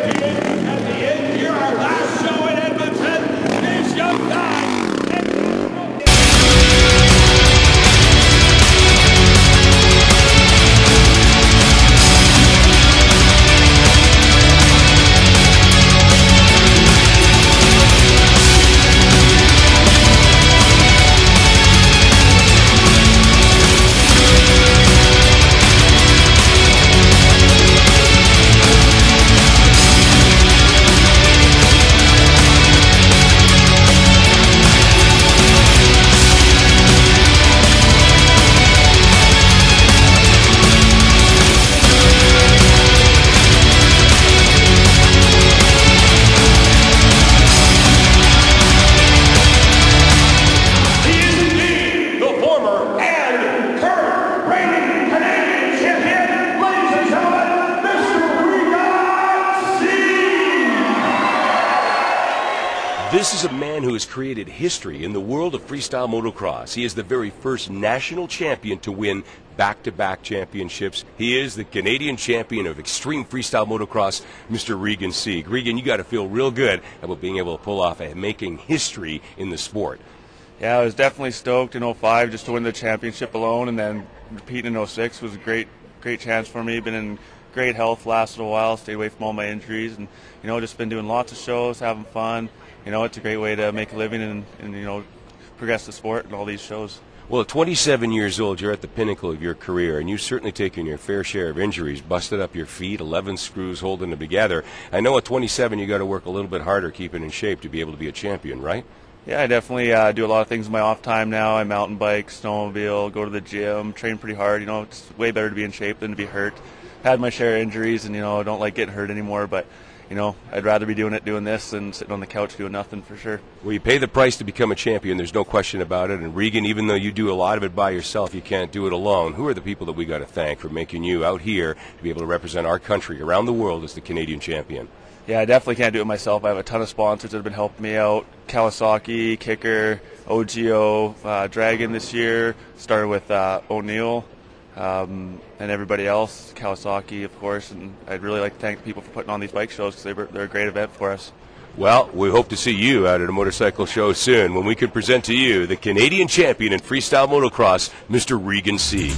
At the end here, our last show in Edmonton, this young guy. This is a man who has created history in the world of freestyle motocross. He is the very first national champion to win back-to-back championships. He is the Canadian champion of extreme freestyle motocross, Mr. Reagan Sieg. Reagan, you got to feel real good about being able to pull off and making history in the sport. Yeah, I was definitely stoked in 05 just to win the championship alone, and then repeating in 06 was a great chance for me. Been in great health, lasted a while, stayed away from all my injuries, and just been doing lots of shows, having fun. It's a great way to make a living and progress the sport and all these shows. Well, at 27 years old, you're at the pinnacle of your career, and you've certainly taken your fair share of injuries, busted up your feet, 11 screws holding them together. I know at 27 you got to work a little bit harder keeping in shape to be able to be a champion, right? Yeah, I definitely do a lot of things in my off time now. I mountain bike, snowmobile, go to the gym, train pretty hard. It's way better to be in shape than to be hurt. Had my share of injuries, and I don't like getting hurt anymore, but I'd rather be doing this than sitting on the couch doing nothing, for sure. Well, you pay the price to become a champion. There's no question about it. And Reagan, even though you do a lot of it by yourself, you can't do it alone. Who are the people that we got to thank for making you out here to be able to represent our country around the world as the Canadian champion? Yeah, I definitely can't do it myself. I have a ton of sponsors that have been helping me out. Kawasaki, Kicker, OGO, Dragon this year. Started with O'Neill. And everybody else, Kawasaki, of course, and I'd really like to thank the people for putting on these bike shows because they're a great event for us. Well, we hope to see you out at a motorcycle show soon when we can present to you the Canadian champion in freestyle motocross, Mr. Reagan Sieg.